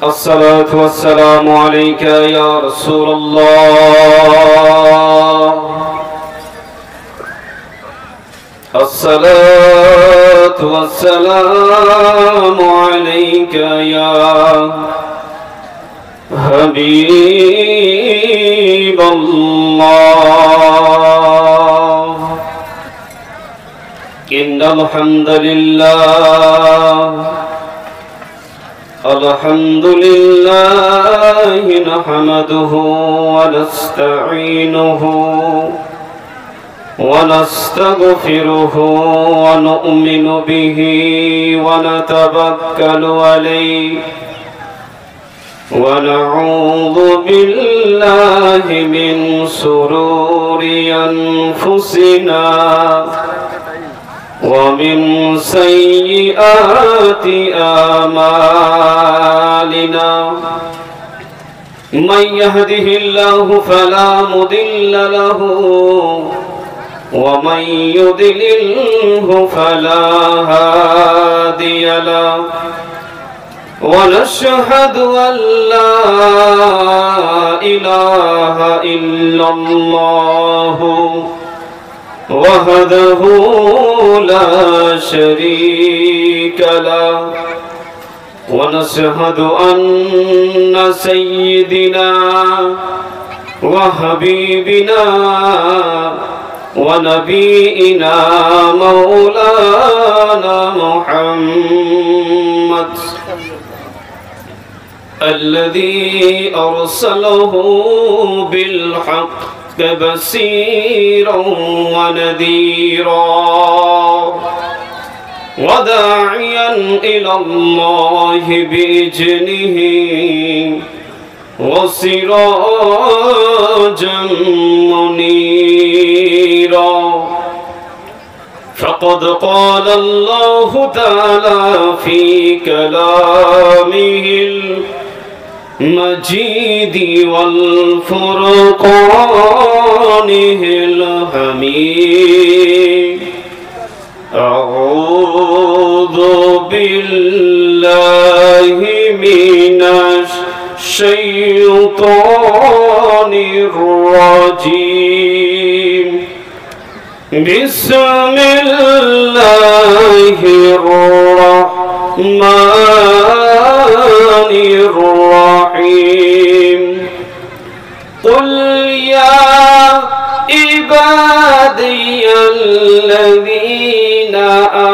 الصلاة والسلام عليك يا رسول الله. الصلاة والسلام عليك يا حبيب الله. إن الحمد لله نحمده ونستعينه ونستغفره ونؤمن به ونتوكل عليه ونعوذ بالله من شرور أنفسنا ومن سيئات أعمالنا. من يهده الله فلا مضل له ومن يضلله فلا هادي له. ونشهد أن لا إله إلا الله وحده لا شريك له. ونشهد أن سيدنا وحبيبنا ونبينا مولانا محمد الذي أرسله بالحق بشيرا ونذيرا وداعيا إلى الله بإذنه وسراجا منيرا. فقد قال الله تعالى في كلامه المجيد والفرقانه الحميد. أعوذ بالله من الشيطان الرجيم. بسم الله الرحمن الرحيم. قل يا عبادي الذين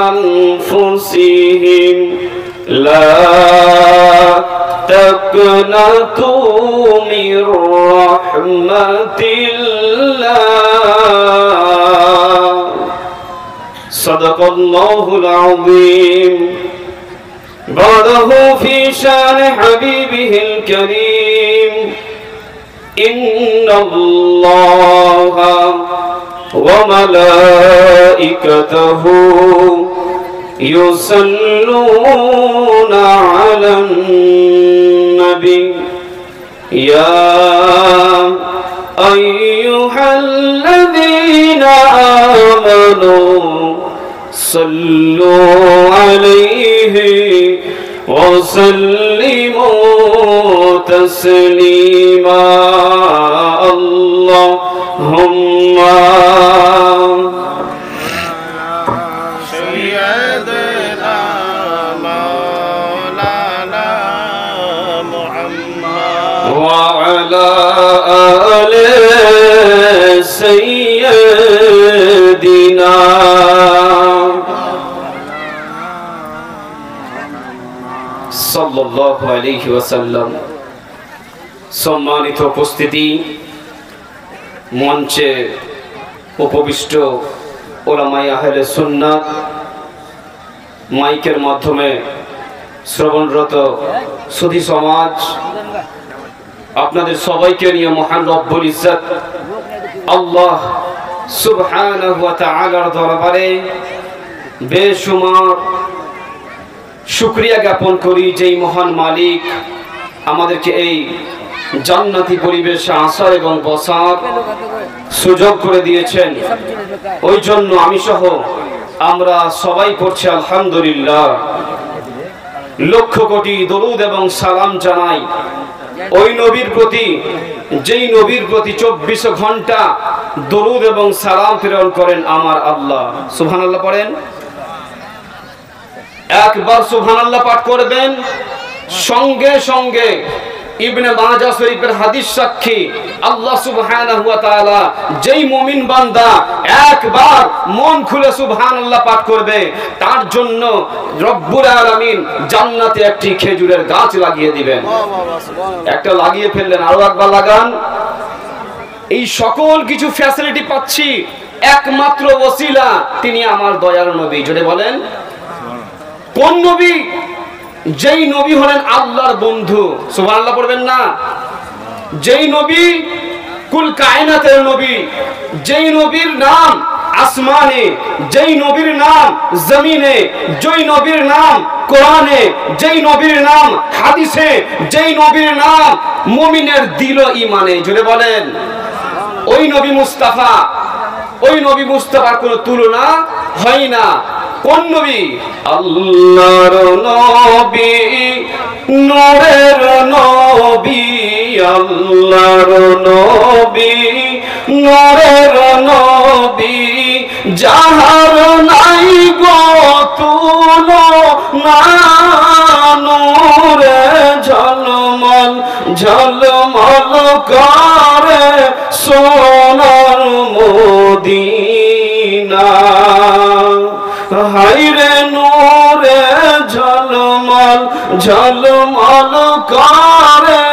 أنفسهم لا تقنطوا من رحمة الله. صدق الله العظيم. بعده في شان حبيبه الكريم. إن الله وملائكته يصلون على النبي يا أيها الذين آمنوا صلوا عليه وسلموا تسليما. اللهم سيدنا مولانا محمد وعلى آل سيدنا সাল্লাল্লাহু আলাইহি ওয়াসাল্লাম। সম্মানিত উপস্থিতি, মঞ্চে উপবিষ্ট উলামায়ে আহলে সুন্নাত, মাইকের মাধ্যমে শ্রবণরত সুধী সমাজ, আপনাদের সবাইকে নিয়ে মহান রব্বুল ইজ্জত আল্লাহ সুবহানাহু ওয়া তাআলার দরবারে বেশুমার শুকরিয়া জ্ঞাপন করি যেই মহান মালিক আমাদেরকে এই জান্নাতি পরিবেশে আসার এবং বসার সুযোগ করে দিয়েছেন। ওই জন্য আমি সহ আমরা সবাই পড়ছি আলহামদুলিল্লাহ। লক্ষ কোটি দরুদ এবং সালাম জানাই ওই নবীর প্রতি যেই নবীর প্রতি 24 ঘন্টা দরুদ এবং সালাম প্রেরণ করেন আমার আল্লাহ। সুবহানাল্লাহ পড়েন। একবার সুবহানাল্লাহ পাঠ করবেন, সঙ্গে সঙ্গে ইবনে মাজাহ শরীফের হাদিস সাক্ষী আল্লাহ সুবহানাহু ওয়া তাআলা যেই মুমিন বান্দা একবার মন খুলে সুবহানাল্লাহ পাঠ করবে তার জন্য রব্বুল আলামিন জান্নাতে একটি খেজুরের গাছ লাগিয়ে দিবেন। একটা লাগিয়ে ফেললেন, আরো একবার লাগান। এই সকল কিছু ফ্যাসিলিটি পাচ্ছি একমাত্র ওসিলা তিনি আমার দয়ার নবী। জোরে বলেন কোন নবী? যেই নবী হলেন আল্লাহর বন্ধু। সুবহানাল্লাহ পড়বেন না? যেই নবী কুল কায়নাতের নবী, যেই নবীর নাম আসমানে, যেই নবীর নাম জমিনে, যেই নবীর নাম কোরআনে, যেই নবীর নাম হাদিসে, যেই নবীর নাম মুমিনের দিল ঈমানে। জোরে বলেন ওই নবী মুস্তাফা, ওই নবী মুস্তাফার কোনো তুলনা হয় না। কোন নবী? আল্লাহর নবী, নূরের নবী, আল্লাহর নবী, নূরের নবী, যাহার নাই গো তুলনা, নূরে ঝলমল ঝলমল করে সোনার মদিনা। হায়রে নূরে ঝলমল ঝলমল করে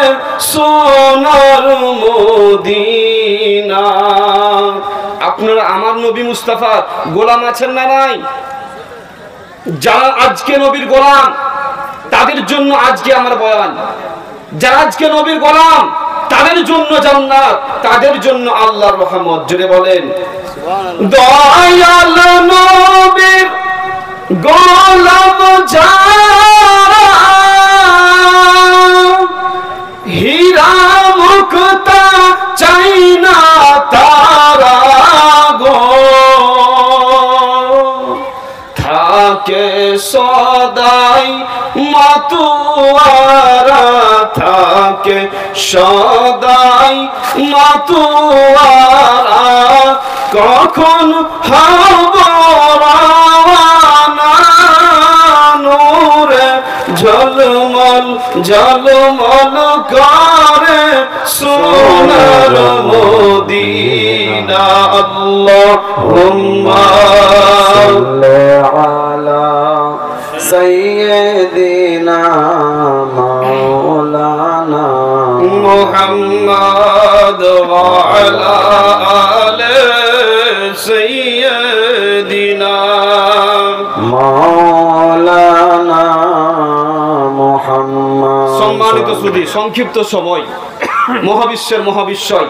সোনার মদিনা। আপনারা আমার নবী মুস্তাফার গোলাম আছেন না নাই? যারা আজকে নবীর গোলাম তাদের জন্য আজকে আমার বয়ান। যারা আজকে নবীর গোলাম তাদের জন্য জান্নাত, তাদের জন্য আল্লাহর রহমত। জোরে বলেন দয়াল নবীর গোলাম যারা, হীরা মুক্তা চাই না তারা গো, থাকে সদাই মাতুয়ারা, থাকে সদাই মাতুয়ারা, কখন হব রাওয়ানা, নূরে ঝলমল ঝলমল করে সোনার মদিনা। আল্লাহুম্মা সাল্লি আলা সাইয়্যিদিনা মাওলানা মুহাম্মদ ওয়া আলা আলি সাইয়্যিদিনা মাওলানা মুহাম্মদ। সম্মানিত সুধী, সংক্ষিপ্ত সময় মহাবিশ্বের মহাবিশ্বয়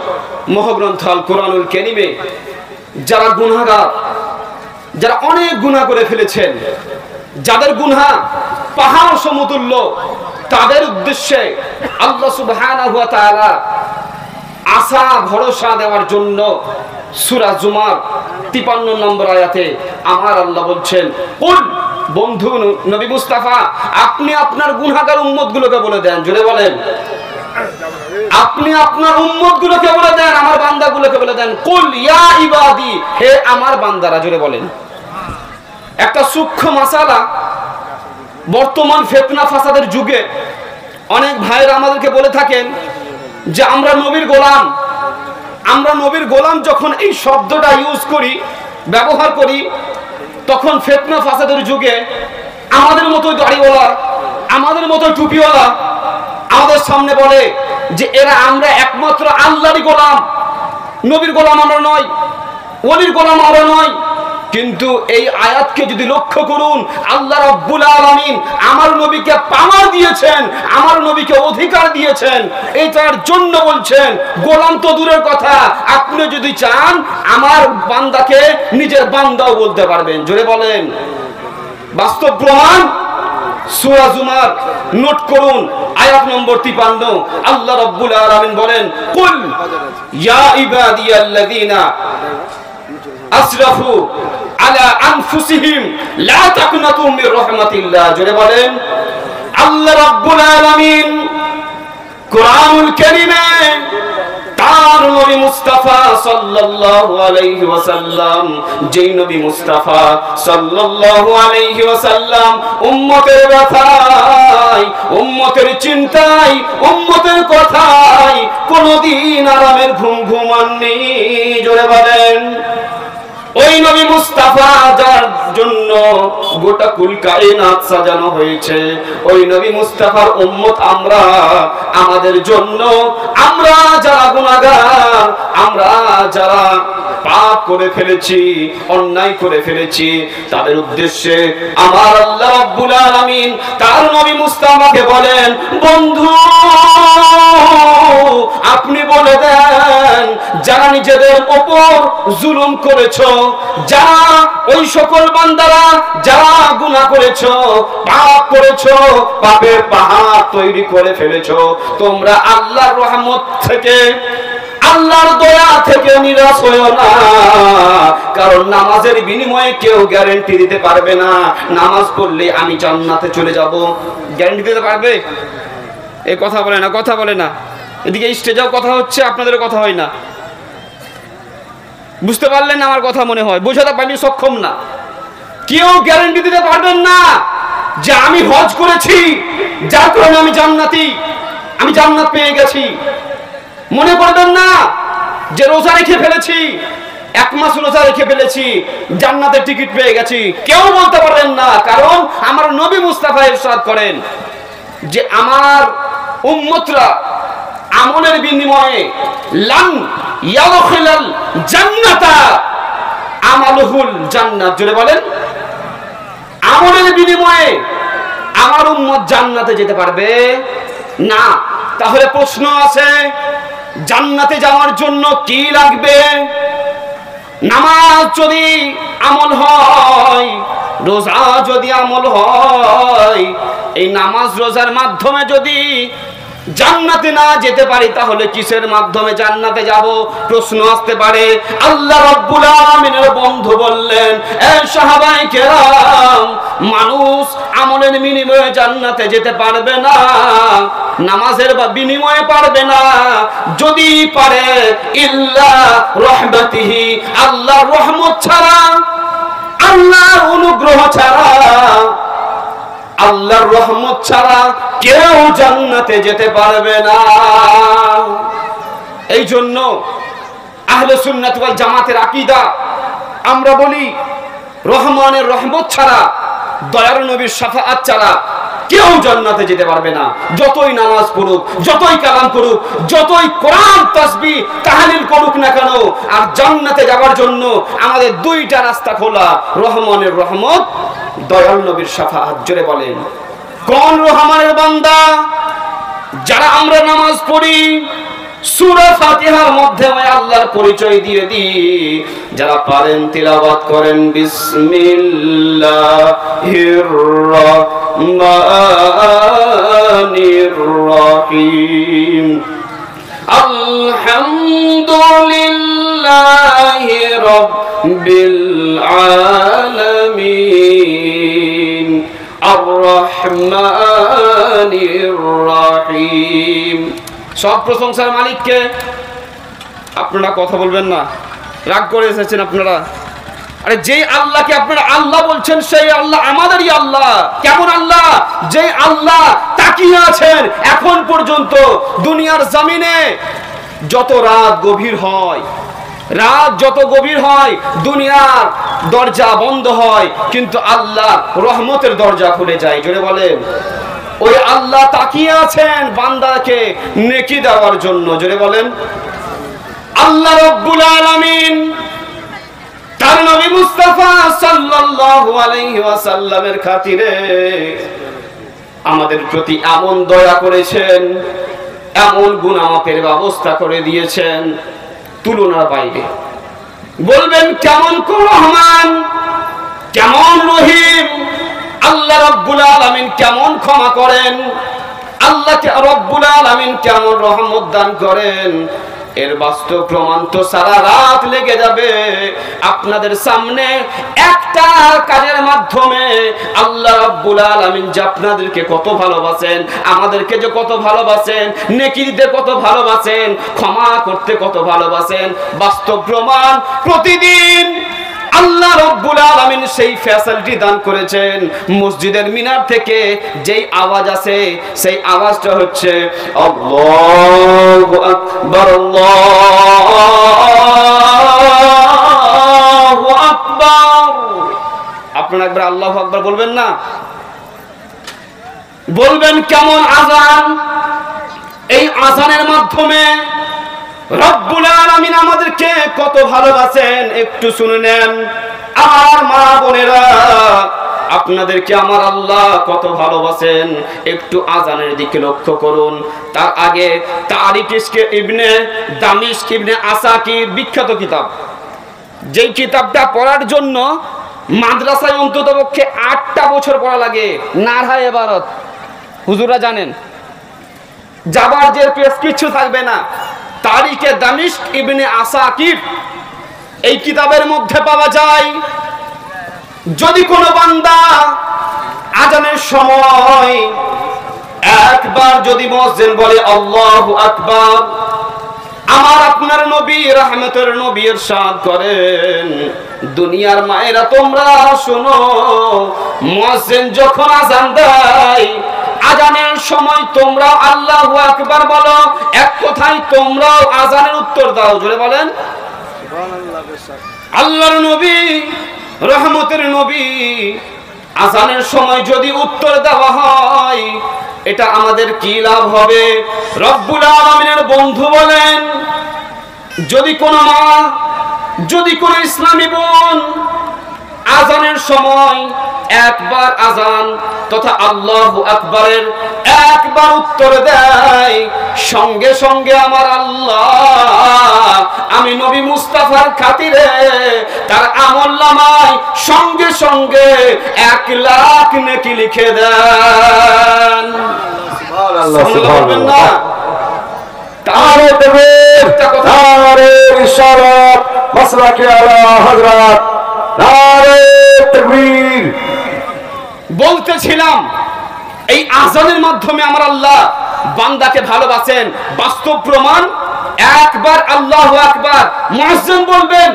মহাগ্রন্থ আল কোরআনুল কারীমে যারা গুনাহগার, যারা অনেক গুনাহ করে ফেলেছেন, যাদের গুনাহ পাহাড় সমতুল্য, তাদের উদ্দেশ্যে আল্লাহ সুবহানাহু ওয়া তাআলা আশা ভরসা দেওয়ার জন্য সূরা জুমার 53 নম্বর আয়াতে আমার আল্লাহ বলছেন, কুল বন্ধু নবী মুস্তাফা আপনি আপনার গুনাহগার উম্মতগুলোকে বলে দেন। জোরে বলেন আপনি আপনার উম্মতগুলোকে বলে দেন, আমার বান্দাগুলোকে বলে দেন, কুল ইয়া ইবাদি, হে আমার বান্দারা। জোরে বলেন। একটা সূক্ষ্ম মাসালা, বর্তমান ফিতনা ফাসাদের যুগে অনেক ভাইরা আমাদেরকে বলে থাকেন যে আমরা নবীর গোলাম। আমরা নবীর গোলাম যখন এই শব্দটা ইউজ করি, ব্যবহার করি, তখন ফিতনা ফাসাদের যুগে আমাদের মতো দাড়িওয়ালা, আমাদের মতো টুপিওয়ালা আমাদের সামনে বলে যে এরা আমরা একমাত্র আল্লাহরই গোলাম, নবীর গোলাম আমরা নয়, ওলির গোলাম আমরা নয়। কিন্তু এই আয়াতকে যদি লক্ষ্য করুন, আল্লাহ রাব্বুল আলামিন আমার নবীকে পাওয়ার দিয়েছেন, আমার নবীকে অধিকার দিয়েছেন, এটার জন্য বলছেন গোলাম তো দূরের কথা, আপনি যদি চান আমার বান্দাকে নিজের বান্দাও বলতে পারবেন। জোরে বলেন। বাস্তব প্রমাণ সূরা জুমার নোট করুন আয়াত নম্বর 53। আল্লাহ রাব্বুল আলামিন বলেন, কুল ইয়া ইবাদিয়াল্লাযীনা আসরাফু আলা আনফুসিহিম লা তাকনাতু মির রাহমাতিল্লাহ। জোরে বলেন আল্লাহ রাব্বুল আলামিন কোরআনুল কারীমে তার নবী মুস্তাফা সাল্লাল্লাহু আলাইহি ওয়াসাল্লাম, যেই নবী মুস্তাফা সাল্লাল্লাহু আলাইহি ওয়াসাল্লাম উম্মতের ব্যথায়, উম্মতের চিন্তায়, উম্মতের কথায় কোনদিন আরামের ঘুম ঘুমাননি। জোরে বলেন, ওই নবী মুস্তাফা যার জন্য গোটা কুল কায়নাত সাজানো হয়েছে, ওই নবী মুস্তাফার উম্মত আমরা, আমাদের জন্য আমরা যারা গুনাহগার, আমরা যারা পাপ করে ফেলেছি, অন্যায় করে ফেলেছি, তাদের উদ্দেশ্যে আমার আল্লাহ রাব্বুল আলামিন তার নবী মুস্তাফাকে বলেন, বন্ধু আপনি বলে দেন যারা নিজেদের উপর জুলুম করেছো, যারা ওই সকল বান্দারা যারা গুনাহ করেছো, পাপ করেছো, পাপের পাহাড় তৈরি করে ফেলেছো, তোমরা আল্লাহর রহমত থেকে, আল্লাহর দয়া থেকে নিরাশ হয়ো না। কারণ নামাজের বিনিময়ে কেউ গ্যারান্টি দিতে পারবে না নামাজ পড়লে আমি জান্নাতে চলে যাব। গ্যারান্টি দিতে পারবে? এই কথা বলে না, কথা বলে না। এদিকে স্টেজেও কথা হচ্ছে, আপনাদের কথা হয় না। বুঝতে পারলেন আমার কথা? মনে হয় বোঝাতে পারিনি, সক্ষম না। কেউ গ্যারান্টি দিতে পারবেন না যে আমি হজ করেছি যার কারণে আমি জান্নাতি, আমি জান্নাত পেয়ে গেছি। মনে করবেন না যে রোজা রেখে ফেলেছি, 1 মাস রোজা রেখে ফেলেছি, জান্নাতের টিকিট পেয়ে গেছি। কেউ বলতে পারবেন না। কারণ আমার নবী মুস্তাফা ইরশাদ করেন যে আমার উম্মতরা আমলের বিনিময়ে লান ইয়াদখিলাল জান্নাতা আমালুহুল জান্নাত। জোরে বলেন, আমলের বিনিময়ে আমার উম্মত জান্নাতে যেতে পারবে না। তাহলে প্রশ্ন আছে, জান্নাতে যাওয়ার জন্য কি লাগবে? নামাজ যদি আমল হয়, রোজা যদি আমল হয়, এই নামাজ রোজার মাধ্যমে যদি জান্নাতে না যেতে পারি তাহলে কিসের মাধ্যমে জান্নাতে যাব? প্রশ্ন আসতে পারে। আল্লাহ রাব্বুল আলামিনের বন্ধু বললেন, এ সাহাবায়ে কেরাম, মানুষ আমলের বিনিময়ে জান্নাতে যেতে পারবে না, নামাজের বিনিময়ে পারবে না। যদি পারে ইল্লা রাহমাতিহি, আল্লাহর রহমত ছাড়া, আল্লাহর অনুগ্রহ ছাড়া, আল্লাহর রহমত ছাড়া কেউ জান্নাতে যেতে পারবে না। এই জন্য আহলে সুন্নাত ওয়াল জামাতের আকীদা, আমরা বলি রহমানের রহমত ছাড়া, দয়ার নবীর শাফাআত ছাড়া কেউ জান্নাতে যেতে পারবে না। যতই নামাজ পড়ুক, যতই কালাম করুক, যতই কোরআন তাসবিহ তাহলিল করুক না কেন, আর জান্নাতে যাওয়ার জন্য আমাদের 2টা রাস্তা খোলা, রহমানের রহমত, দয়াল নবীর শাফাআত। জোরে বলেন, কোন রহমানের বান্দা? যারা আমরা নামাজ পড়ি, সূরা ফাতিহার মধ্যে ওই আল্লাহর পরিচয় দিয়ে দিই, যারা পারেন তিলাওয়াত করেন বিসমিল্লাহির রহমানির রহিম, আলহামদুলিল্লাহি রাব্বিল আলামিন, আর রহমানির রহিম। সব প্রশংসার মালিককে। আপনারা কথা বলবেন না, রাগ করে এসেছেন আপনারা। আরে যেই আল্লাহকে আপনারা আল্লাহ বলছেন, সেই আল্লাহ আমাদেরই আল্লাহ। কেমন আল্লাহ? যেই আল্লাহ তাকিয়ে আছেন এখন পর্যন্ত দুনিয়ার জমিনে। যত রাত গভীর হয়, রাত যত গভীর হয়, দুনিয়ার দরজা বন্ধ হয়, কিন্তু আল্লাহ রহমতের দরজা খুলে যায়। জোরে বলেন, ওই আল্লাহ তাকিয়ে আছেন বান্দাকে নেকি দেওয়ার জন্য। জোরে বলেন, আল্লাহ রাব্বুল আলামিন তার নবী মুস্তাফা সাল্লাল্লাহু আলাইহি ওয়াসাল্লামের খাতিরে আমাদের প্রতি এমন দয়া করেছেন, এমন গুনাহ মাফের ব্যবস্থা করে দিয়েছেন তুলনার বাইরে। বলবেন কেমন কোন রহমান, কেমন রহিম, আল্লাহ রাব্বুল আলামিন কেমন ক্ষমা করেন, আল্লাহ রাব্বুল আলামিন কেমন রহমত দান করেন। এর বাস্তব প্রমাণ তো সারা রাত লেগে যাবে। আপনাদের সামনে একটা কাজের মাধ্যমে আল্লাহ রাব্বুল আলামিন যে আপনাদেরকে কত ভালোবাসেন, আমাদেরকে যে কত ভালোবাসেন, নেকি দিতে কত ভালোবাসেন, ক্ষমা করতে কত ভালোবাসেন, বাস্তব প্রমাণ প্রতিদিন আল্লাহ রাব্বুল আলামিন সেই ফ্যাসিলিটি দান করেছেন। মসজিদের মিনার থেকে যেই আওয়াজ আসে সেই আওয়াজটা হচ্ছে আল্লাহু আকবার, আল্লাহু আকবার। আপনারা একবার আল্লাহু আকবার বলবেন না? বলবেন কেমন আযান? এই আযানের মাধ্যমে রব্বুল আলামিন আমাদেরকে কত ভালোবাসেন একটু শুনে নেন। আমার মা বোনেরা, আপনাদেরকে আমার আল্লাহ কত ভালোবাসেন একটু আযানের দিকে লক্ষ্য করুন। তার আগে তারিখ ইবনে দামিশক ইবনে আসাকির বিখ্যাত কিতাব, যেই কিতাবটা পড়ার জন্য মাদ্রাসায় অন্ততপক্ষে 8টা বছর পড়া লাগে। নারহা ইবারত হুজুররা জানেন, যাবার যে পেজ কিছু থাকবে না। তারিখে দামিশক ইবনে আসাকির এই কিতাবের মধ্যে পাওয়া যায়, যদি কোনো বান্দা আযানের সময় একবার যদি মুয়াজ্জিন বলে আল্লাহু আকবার, আমার আপনার নবী রাহমাতের নবী ইরশাদ করেন, দুনিয়ার মায়েরা তোমরা শোনো, মুয়াজ্জিন যখন আযান দেয় আযানের সময় তোমরা আল্লাহু আকবার বলো। এক কথায় তোমরাও আযানের উত্তর দাও। জোরে বলেন সুবহানাল্লাহ। আল্লাহর নবী রহমতের নবী আযানের সময় যদি উত্তর দেওয়া হয়, এটা আমাদের কি লাভ হবে? রব্বুল আলামিনের বন্ধু বলেন, যদি কোনো মা, যদি কোনো ইসলামী বোন আযানের সময় একবার আযান তথা আল্লাহু আকবারের একবার উত্তর দেয়, সঙ্গে সঙ্গে আমার আল্লাহ, আমি নবী মুস্তাফার খাতিরে তার আমলনামায় সঙ্গে সঙ্গে 1 লাখ নেকি লিখে দেন। সুবহানাল্লাহ সুবহানাল্লাহ। তারে তাকবীর, তারে ইশারাত, মাসলাকে আলা হযরত, নারে তাকবীর। বলতেছিলাম এই আযানের মাধ্যমে আমার আল্লাহ বান্দাকে ভালোবাসেন। বাস্তব প্রমাণ, একবার আল্লাহু আকবার মুয়াজ্জিন বলবেন,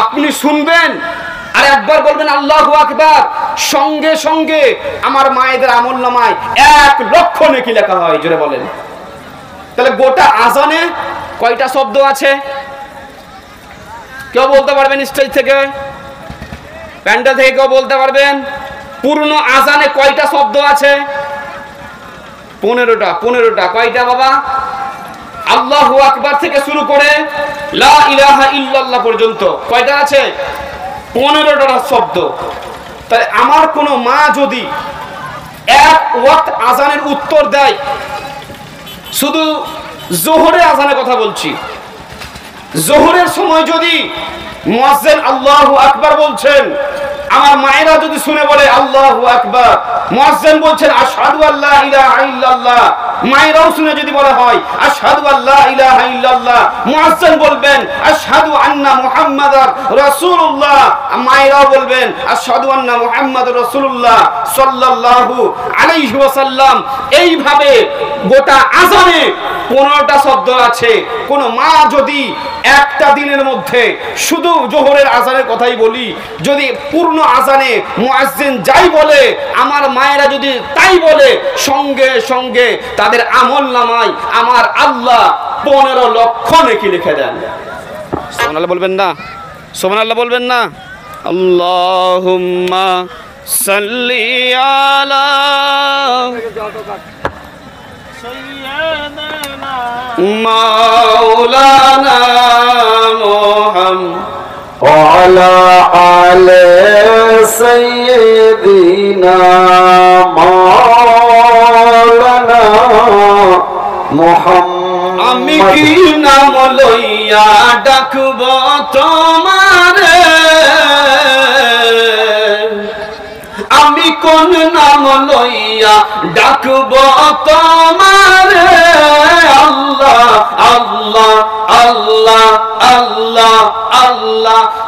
আপনি শুনবেন, আর একবার বলবেন আল্লাহু আকবার, সঙ্গে সঙ্গে আমার মায়েদের আমলনামায় 1 লক্ষ নেকি লেখা হয়। জোরে বলেন। তাহলে গোটা আযানে কয়টা শব্দ আছে? কেউ বলতে পারবেন? স্টেজ থেকে, প্যান্ডেল থেকে কেউ বলতে পারবেন? পূর্ণ আযানে কয়টা শব্দ আছে? 15টা। 15টা কয়টা বাবা? আল্লাহু আকবার থেকে শুরু করে লা ইলাহা ইল্লাল্লাহ পর্যন্ত কয়টা আছে? 15টা শব্দ। তাই আমার কোনো মা যদি 1 ওয়াক্ত আযানের উত্তর দেয়, শুধু যোহরের আযানের কথা বলছি, যোহরের সময় যদি মুয়াজ্জিন আল্লাহু আকবার বলছেন, আমার মায়েরা যদি শুনে বলে আল্লাহু আকবার, মুয়াজ্জিন বলছেন আশহাদু আল্লা ইলাহা ইল্লাল্লাহ, মায়েরাও শুনে যদি বলা হয় আশহাদু আল্লা ইলাহা ইল্লাল্লাহ, মুয়াজ্জিন বলবেন আশহাদু আন্না মুহাম্মাদার রাসূলুল্লাহ, মায়েরাও বলবেন আশহাদু আন্না মুহাম্মাদুর রাসূলুল্লাহ সাল্লাল্লাহু আলাইহি ওয়াসাল্লাম। এইভাবে গোটা আযানে 15টা শব্দ আছে। কোন মা যদি একটা দিনের মধ্যে শুধু যোহরের আযানের কথাই বলি, যদি পূর্ণ আযানে মুয়াজ্জিন যাই বলে, আমার মায়েরা যদি তাই বলে, সঙ্গে সঙ্গে তাদের আমলনামায় আমার আল্লাহ 15 লক্ষ নেকি লিখে দেন। সুবহানাল্লাহ বলবেন না? সুবহানাল্লাহ বলবেন না? আল্লাহুম্মা সাল্লি আলা মাওলানা মুহাম্মদ ওয়া আলা আলি সাইয়্যিদিনা মাওলানা মুহাম্মদ। আমি কি নাম লইয়া ডাকব তোমারে, আমি কোন নাম লইয়া ডাকব তোমারে, আল্লাহ আল্লাহ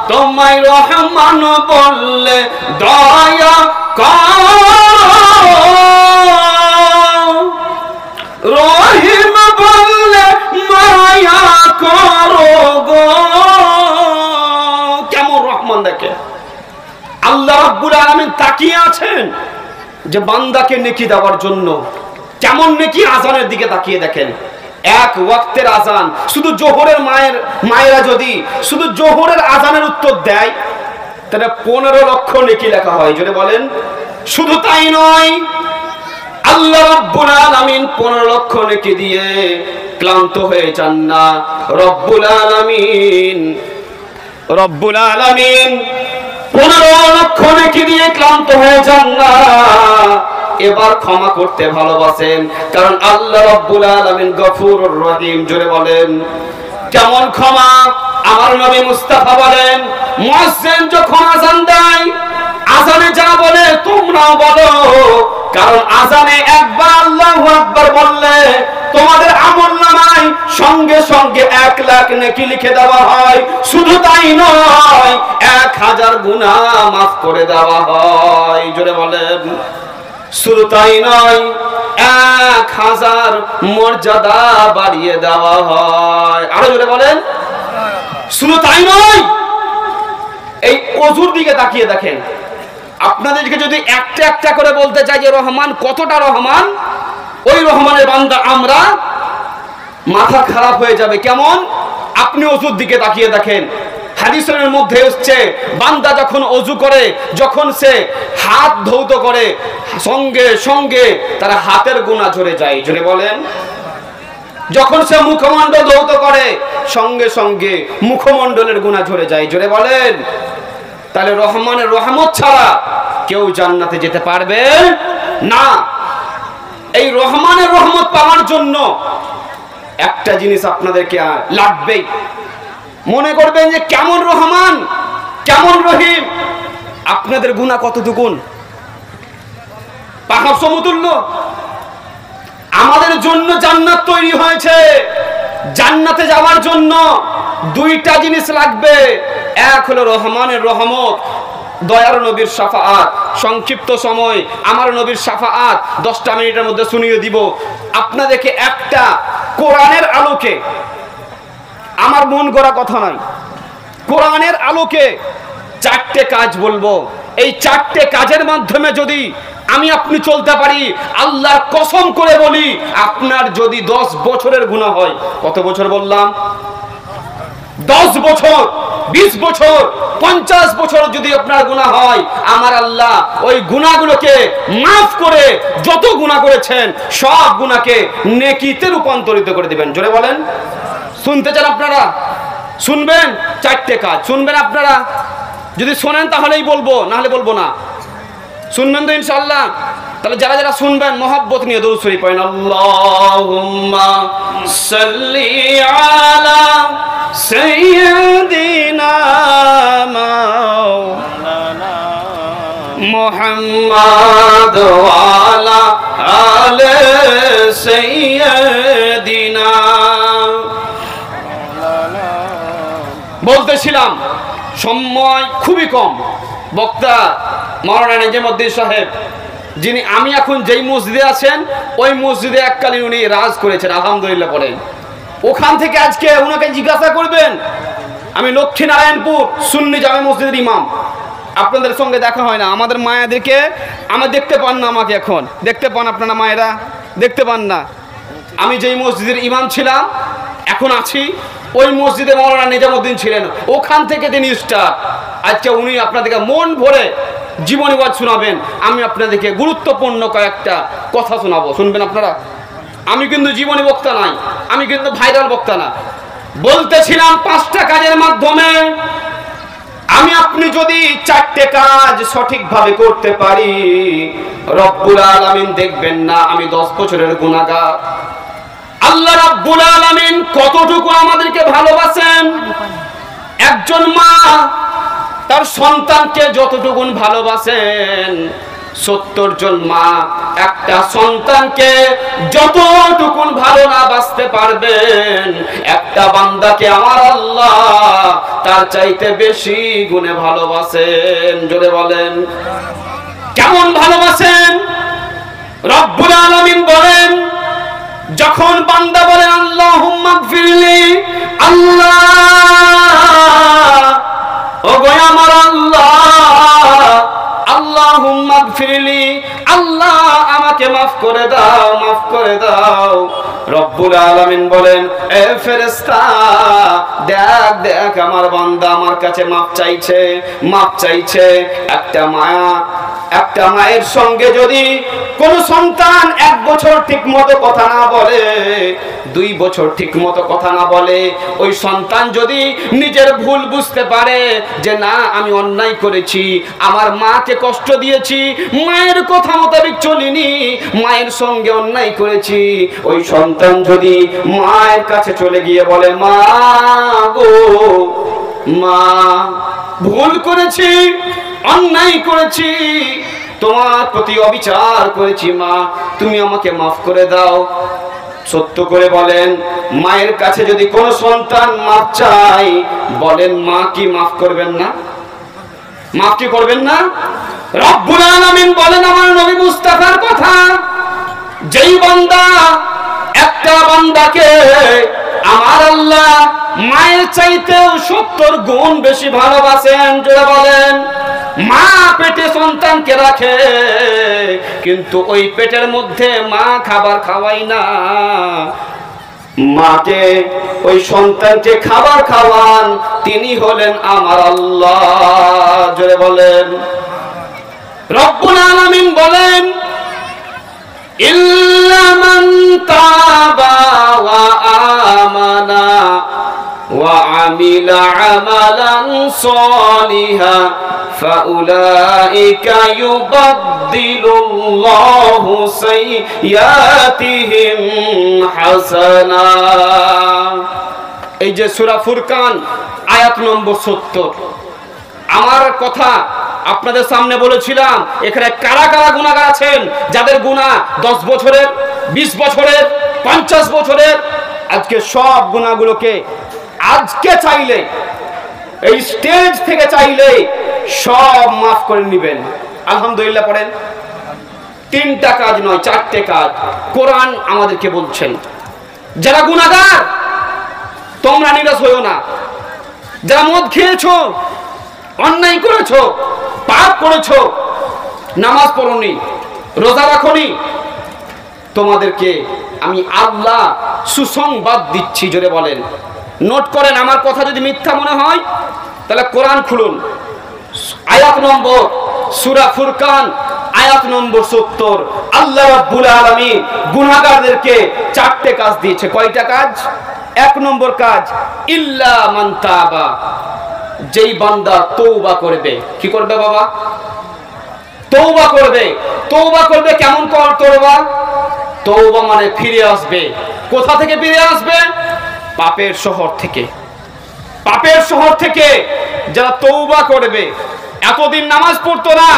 তোমায় রহমান বললে দয়া রহিম বললে মায়া করো গো। কেমন রহমান দেখে আল্লাহ রাব্বুল আলামিন তাকিয়ে আছেন যে বান্দাকে নেকি দেওয়ার জন্য। কেমন নেকি? আজানের দিকে তাকিয়ে দেখেন, এক ওয়াক্তের আজান, শুধু জোহরের মায়েরা যদি শুধু জোহরের আজানের উত্তর দেয় তাহলে 15 লক্ষ নেকি লেখা হয়। জোরে বলেন। শুধু তাই নয়, আল্লাহ রাব্বুল আলামিন 15 লক্ষ নেকি দিয়ে ক্লান্ত হয়ে যান না। রব্বুল আলামিন 15 লক্ষ নেকি দিয়ে ক্লান্ত হয়ে যান না, এবার ক্ষমা করতে ভালোবাসেন, কারণ আল্লাহ রাব্বুল আলামিন গফুরুর রহিম। জোরে বলেন। কেমন ক্ষমা? আমার নবী মুস্তাফা বলেন, মুয়াজ্জিন যখন আযান দেয়, আযানে যা বলে তোমরাও বলো, কারণ আযানে একবার আল্লাহু আকবার বললে তোমাদের আমলনামায় সঙ্গে সঙ্গে 1 লাখ নেকি লিখে দেওয়া হয়। শুধু তাই নয়, 1000 গুনাহ মাফ করে দেওয়া হয়। জোরে বলেন। শুধু তাই নয়, 1000 মর্যাদা বাড়িয়ে দেওয়া হয়। আরো জোরে বলেন। শুধু তাই নয়, এই ওযুর দিকে তাকিয়ে দেখেন। আপনাদেরকে যদি একটা একটা করে বলতে চাই যে রহমান কতটা রহমান, ওই রহমানের বান্দা আমরা, মাথা খারাপ হয়ে যাবে। কেমন? আপনি ওযুর দিকে তাকিয়ে দেখেন। হাদিসের মধ্যে হচ্ছে বান্দা যখন ওযু করে, যখন সে হাত ধৌত করে, সঙ্গে সঙ্গে তার হাতের গুনাহ ঝরে যায়। জোরে বলেন। যখন সে মুখমণ্ডল ধৌত করে, সঙ্গে সঙ্গে মুখমণ্ডলের গুনাহ ঝরে যায়। জোরে বলেন। তাহলে রহমানের রহমত ছাড়া কেউ জান্নাতে যেতে পারবে না। এই রহমানের রহমত পাওয়ার জন্য একটা জিনিস আপনাদেরকে লাগবেই। মনে করবেন যে কেমন রহমান, কেমন রহিম। আপনাদের গুনাহ কতটুকুন? পাহাড় সমতুল্য। আমাদের জন্য জান্নাত তৈরি হয়েছে। জান্নাতে যাওয়ার জন্য 2টা জিনিস লাগবে। এক হলো রহমানের রহমত, দয়ার নবীর শাফাআত। সংক্ষিপ্ত সময় আমার নবীর শাফাআত 10টা মিনিটের মধ্যে শুনিয়ে দিব আপনাদেরকে। একটা কোরআনের আলোকে, আমার মন গড়া কথা নয়, কোরআনের আলোকে 4টে কাজ বলবো। এই 4টে কাজের মাধ্যমে যদি আমি আপনি চলতে পারি, আল্লাহর কসম করে বলি, আপনার যদি 10 বছরের গুনাহ হয়, কত বছর বললাম? 10 বছর, 20 বছর, 50 বছর যদি আপনার গুনাহ হয়, আমার আল্লাহ ওই গুনাহগুলোকে মাফ করে যত গুনাহ করেছেন সব গুনাহকে নেকিতে রূপান্তরিত করে দিবেন। জোরে বলেন। শুনতে চান আপনারা? শুনবেন? 4টে কাজ শুনবেন আপনারা। যদি শোনেন তাহলেই বলবো, না হলে বলবো না। শুনবেন তো ইনশাআল্লাহ? তাহলে যারা যারা শুনবেন মহব্বত নিয়ে দরুদ শরীফ পড়েন। আল্লাহুম্মা সাল্লি আলা সাইয়্যিদিনা মাওলানা মুহাম্মাদ ওয়া আলা আলি সাইয়্যিদিনা। বলতেছিলাম সময় খুবই কম। বক্তা মাওলানা নিজামউদ্দিন সাহেব, যিনি আমি এখন যেই মসজিদে আছেন ওই মসজিদে এককালীন উনি রাজ করেছেন, আলহামদুলিল্লাহ পড়েন। ওখান থেকে আজকে ওনাকে জিজ্ঞাসা করবেন, আমি লক্ষ্মীনারায়ণপুর সুন্নি জামে মসজিদের ইমাম। আপনাদের সঙ্গে দেখা হয় না, আমাদের মায়েদেরকে আমার দেখতে পান না, আমাকে এখন দেখতে পান আপনারা মায়েরা? দেখতে পান না। আমি যেই মসজিদের ইমাম ছিলাম, এখন আছি, ওই মসজিদে মাওলানা নিজামউদ্দিন ছিলেন। ওখান থেকে তিনি স্টার। আজকে উনি আপনাদেরকে মন ভরে জীবনীবাদ শোনাবেন। আমি আপনাদেরকে গুরুত্বপূর্ণ কয়েকটা কথা শোনাবো, শুনবেন আপনারা। আমি কিন্তু জীবনী বক্তা নাই, আমি কিন্তু ভাইরাল বক্তা না। বলতেছিলাম 5টা কাজের মাধ্যমে আমি আপনি যদি 4টে কাজ সঠিকভাবে করতে পারি, রব্বুল আলামিন দেখবেন না আমি 10 বছরের গুনাহগার। আল্লাহ রাব্বুল আলামিন কতটুকু আমাদেরকে ভালোবাসেন। একজন মা তার সন্তানকে যতটুকু ভালোবাসেন, 70 জন মা একটা সন্তানকে যতটুকু ভালো না বাসতে বুঝতে পারবেন একটা বান্দাকে আমার আল্লাহ তার চাইতে বেশি গুণে ভালোবাসেন। জোরে বলেন কেমন ভালোবাসেন? রব্বুল আলামিন বলেন, যখন বান্দা বলেন আল্লাহুম্মা গফিরলি, আল্লাহ ওগো আমার আল্লাহ, আল্লাহুম্মা গফিরলি, আল্লাহ আমাকে মাফ করে দাও, মাফ করে দাও। রব্বুল আলামিন বলেন, এ ফেরেশতা দেখ দেখ আমার বান্দা আমার কাছে মাফ চাইছে, মাফ চাইছে। একটা মায়ের সঙ্গে যদি কোন সন্তান 1 বছর ঠিক মতো কথা না বলে, 2 বছর ঠিক মতো কথা না বলে, ওই সন্তান যদি নিজের ভুল বুঝতে পারে যে না আমি অন্যায় করেছি, আমার মাকে কষ্ট দিয়েছি, মায়ের কথা মোতাবেক চলিনি, মায়ের সঙ্গে অন্যায় করেছি, ওই সন্তান যদি মায়ের কাছে চলে গিয়ে বলে মা গো মা ভুল করেছি, অন্যায় করেছি, তোমার প্রতি অবিচার করেছি, মা তুমি আমাকে মাফ করে দাও, সত্য করে বলেন মায়ের কাছে যদি কোন সন্তান মাফ চায়, বলেন মা কি মাফ করবেন না? মাফ কি করবেন না? রব্বুল আলামিন বলেন আমার নবী মুস্তাফার কথা, যেই বান্দা একটা বান্দাকে আমার আল্লাহ মায়ের চাইতেও 70 গুণ বেশি ভালোবাসেন। যারা বলেন মা পেটে সন্তানকে রাখে, কিন্তু ওই পেটের মধ্যে মা খাবার খাওয়াই না, মাকে ওই সন্তানকে খাবার খাওয়ান, তিনি হলেন আমার আল্লাহ। জোরে বলেন রব্বুল আলামিন বলেন, ইল্লা মান তাবা ওয়া আমানা ওয়া আমিলা আমালান সালিহা ফাউলাইকা ইউবাদদিলুল্লাহু সাইয়্যাতিহিম হাসানা। এই যে সূরা ফুরকান আয়াত নম্বর 70। আমার কথা আপনাদের সামনে বলেছিলাম, এখানে কারা কারা গুনাহগার আছেন, যাদের গুনাহ 10 বছরের, 20 বছরের, 50 বছরের। আজকে সব গুনাহগুলোকে আজকে চাইলে, এই স্টেজ থেকে চাইলে সব মাফ করে নেবেন। আলহামদুলিল্লাহ পড়েন। 3টা কাজ নয়, 4টে কাজ কোরআন আমাদেরকে বলছেন। যারা গুনাহগার তোমরা নিরাশ হইও না। যারা মদ খেয়েছো, অন্যায় করেছো, পাপ করেছো, নামাজ পড়োনি, রোজা রাখোনি, তোমাদেরকে আমি আল্লাহ সুসংবাদ দিচ্ছি। জোরে বলেন, নোট করেন। আমার কথা যদি মিথ্যা মনে হয় তাহলে কোরআন খুলুন, আয়াত নম্বর সূরা ফুরকান আয়াত নম্বর 70। আল্লাহ রাব্বুল আলামিন গুনাহগারদেরকে 4টে কাজ দিয়েছে। কয়টা কাজ? 1 নম্বর কাজ, ইল্লা মান তাবা, যেই বান্দা তওবা করবে। কি করবে বাবা? তওবা করবে। তওবা করবে কেমন তওবা? তওবা মানে ফিরে আসবে। কোথা থেকে ফিরে আসবে? পাপের শহর থেকে। পাপের শহর থেকে যারা তওবা করবে, এতদিন নামাজ পড়তো না,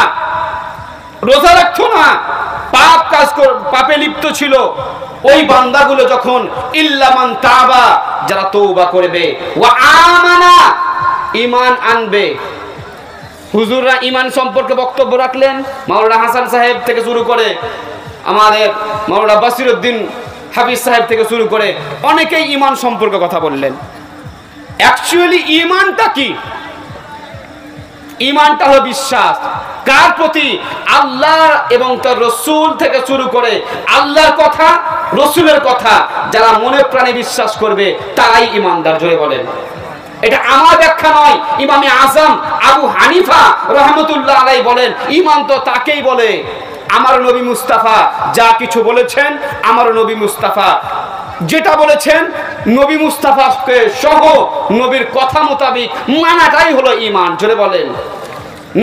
রোজা রাখতো না, পাপ কাজ পাপে লিপ্ত ছিল, ওই বান্দাগুলো যখন ইল্লা মান তাবা, যারা তওবা করবে, ওয়া আমানা, ঈমান আনবে। হুজুররা ঈমান সম্পর্কে বক্তব্য রাখলেন, মাওলানা হাসান সাহেব থেকে শুরু করে আমাদের মাওলানা বাসিরউদ্দিন হাফিজ সাহেব থেকে শুরু করে অনেকেই ঈমান সম্পর্কে কথা বললেন। অ্যাকচুয়ালি ঈমানটা কি? ঈমানটা হলো বিশ্বাস। কার প্রতি? আল্লাহ এবং তার রাসূল থেকে শুরু করে আল্লাহর কথা, রাসূলের কথা যারা মনে প্রাণে বিশ্বাস করবে তারাই ঈমানদার। জোরে বলেন। এটা আমার ব্যাখ্যা নয়, ইমামে আযম আবু হানিফা রাহমাতুল্লাহ আলাইহি বলেন, ঈমান তো তাকেই বলে, আমার নবী মুস্তাফা যা কিছু বলেছেন, আমার নবী মুস্তাফা যেটা বলেছেন, নবী মুস্তাফাকে সহ নবীর কথা মোতাবেক মানাটাই হলো ঈমান। জোরে বলেন।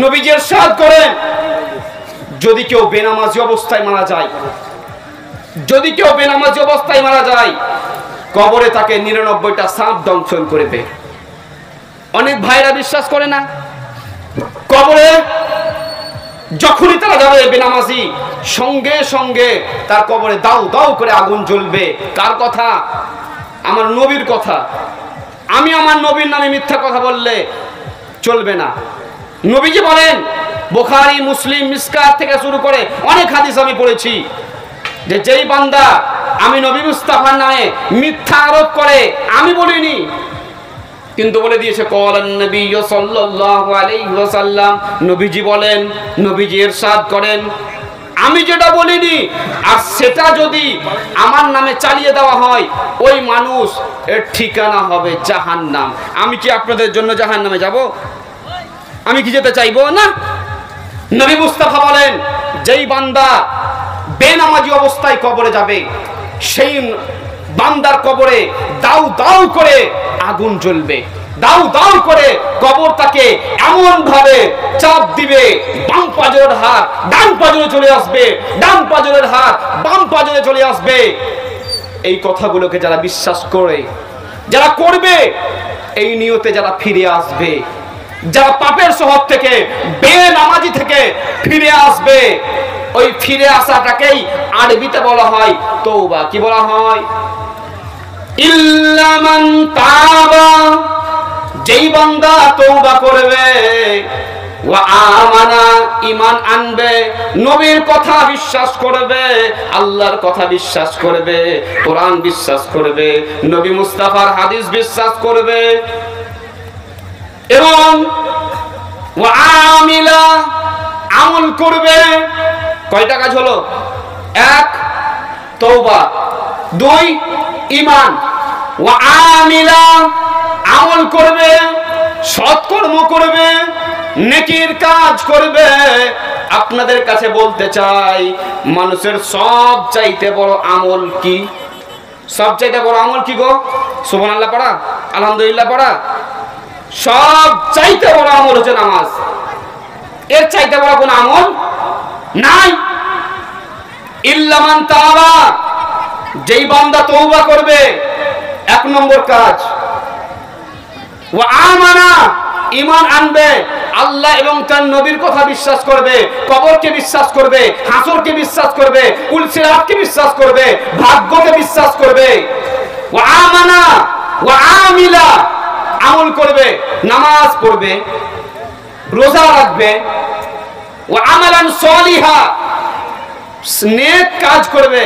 নবীজি ইরশাদ করেন, যদি কেউ বেনামাজি অবস্থায় মারা যায়, যদি কেউ বেনামাজি অবস্থায় মারা যায়, কবরে তাকে 99টা সাপ দংশন করবে। অনেক ভাইরা বিশ্বাস করে না, কবরে যখনই তারা যাবে বেনামাজি, সঙ্গে সঙ্গে তার কবরে দাউ দাউ করে আগুন জ্বলবে। কার কথা? আমার নবীর কথা। আমি আমার নবীর নামে মিথ্যা কথা বললে চলবে না। নবীজি বলেন, বুখারী, মুসলিম, মিসকাত থেকে শুরু করে অনেক হাদিস আমি পড়েছি, যে যেই বান্দা আমি নবী মুস্তাফার নামে মিথ্যা আরোপ করে, আমি বলিনি কিন্তু বলে দিয়েছে ক্বালান নবী সাল্লাল্লাহু আলাইহি ওয়াসাল্লাম, নবীজি বলেন, নবীজি ইরশাদ করেন, আমি যেটা বলিনি আর সেটা যদি আমার নামে চালিয়ে দেওয়া হয়, ওই মানুষ এর ঠিকানা হবে জাহান্নাম। আমি কি আপনাদের জন্য জাহান্নামে যাব? আমি কি যেতে চাইবো না? নবী মুস্তাফা বলেন, যেই বান্দা বেনামাজি অবস্থায় কবরে যাবে, সেই বান্দার কবরে দাউ দাউ করে আগুন জ্বলবে। দাউ দাউ করে কবর তাকে এমন ভাবে চাপ দিবে, বাম পাজরের হাত ডান পাজরে চলে আসবে, ডান পাজরের হাত বাম পাজরে চলে আসবে। এই কথাগুলোকে যারা বিশ্বাস করে, যারা করবে, এই নিয়তে যারা ফিরে আসবে, যারা পাপের শহর থেকে, বেনামাজি থেকে ফিরে আসবে, ওই ফিরে আসাটাকেই আরবিতে বলা হয় তওবা। কি বলা হয়? ইল্লা মান তাবা, যেই বান্দা তওবা করবে, ওয়া আমানা, ঈমান আনবে, নবীর কথা বিশ্বাস করবে, আল্লাহর কথা বিশ্বাস করবে, কোরআন বিশ্বাস করবে, নবী মুস্তাফার হাদিস বিশ্বাস করবে, এবং ওয়া আমিলা, আমল করবে। কয়টা কাজ হলো? 1 তওবা, 2 ঈমান, ওয়া আমিলা, আমল করবে, সৎকর্ম করবে, নেকির কাজ করবে। আপনাদের কাছে বলতে চাই, মানুষের সব চাইতে বড় আমল কি? সব চাইতে বড় আমল কি গো? সুবহানাল্লাহ পড়া, আলহামদুলিল্লাহ পড়া। সব চাইতে বড় আমল হচ্ছে নামাজ। এর চাইতে বড় কোন আমল নাই। ইল্লা মান তাবা, যেই বান্দা তওবা করবে, 1 নম্বর কাজ। ওয়া আমানা, ঈমান আনবে, আল্লাহ এবং তার নবীর কথা বিশ্বাস করবে, কবরকে বিশ্বাস করবে, হাসরকে বিশ্বাস করবে, কুল সিরাতকে বিশ্বাস করবে, ভাগ্যকে বিশ্বাস করবে। ওয়া আমানা ওয়া আমিলা, আমল করবে, নামাজ পড়বে, রোজা রাখবে, ওয়া আমালান সলিহা, নেক কাজ করবে।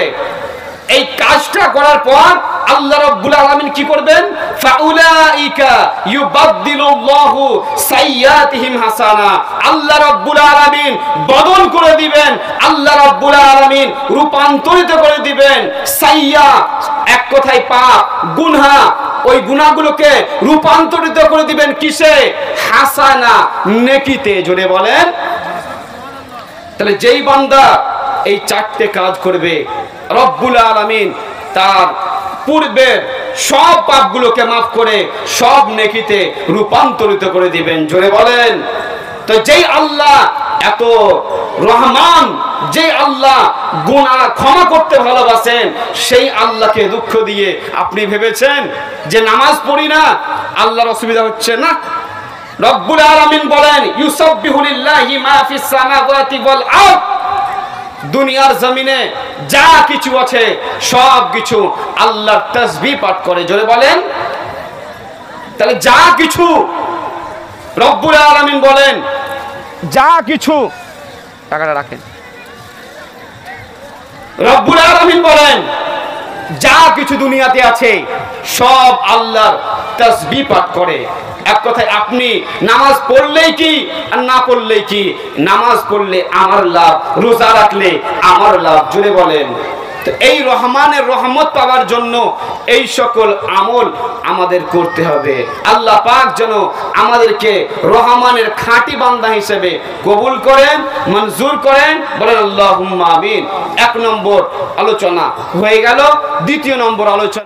এই কাজটা করার পর আল্লাহ রাব্বুল আলামিন কি করবেন? ফাউলাইকা ইউবাদদিলুল্লাহু সাইয়্যাতিহিম হাসানা, আল্লাহ রাব্বুল আলামিন বদল করে দিবেন, আল্লাহ রাব্বুল আলামিন রূপান্তরিত করে দিবেন। সাইয়্যা এক কথায় পাপ, গুনাহ, ওই গুনাহগুলোকে রূপান্তরিত করে দিবেন কিসে? হাসানা, নেকিতে। জোরে বলেন। তাহলে যেই বান্দা এই 4টে কাজ করবে, রব্বুল আলামিন তার পূর্বের সব পাপগুলোকে মাফ করে সব নেকিতে রূপান্তরিত করে দিবেন। জোরে বলেন। তো যেই আল্লাহ এত রহমান, যে আল্লাহ গুনাহ ক্ষমা করতে ভালোবাসেন, সেই আল্লাহকে দুঃখ দিয়ে আপনি ভেবেছেন যে নামাজ পড়ি না, আল্লাহর অসুবিধা হচ্ছে না? রব্বুল আলামিন বলেন, ইউসাব্বিহু লিল্লাহি মা ফিস সামাওয়াতি ওয়াল আরদ, দুনিয়ার জমিনে যা কিছু আছে সব কিছু আল্লাহর তাসবিহ পাঠ করে। জোরে বলেন। তাহলে যা কিছু, রব্বুল আলামিন বলেন যা কিছু, টাকাটা রাখেন, রব্বুল আলামিন বলেন যা কিছু দুনিয়াতে আছে সব আল্লাহর তাসবিহ পাঠ করে। এক কথায় আপনি নামাজ পড়লেই কি আর না পড়লেই কি? নামাজ পড়লে আমার লাভ, রোজা রাখলে আমার লাভ। জুড়ে বলেন। তো এই রহমানের রহমত পাওয়ার জন্য এই সকল আমল আমাদের করতে হবে। আল্লাহ পাক যেন আমাদেরকে রহমানের খাঁটি বান্দা হিসেবে কবুল করেন, মঞ্জুর করেন। বলেন আল্লাহুম্মা আমিন। 1 নম্বর আলোচনা হয়ে গেল। 2য় নম্বর আলোচনা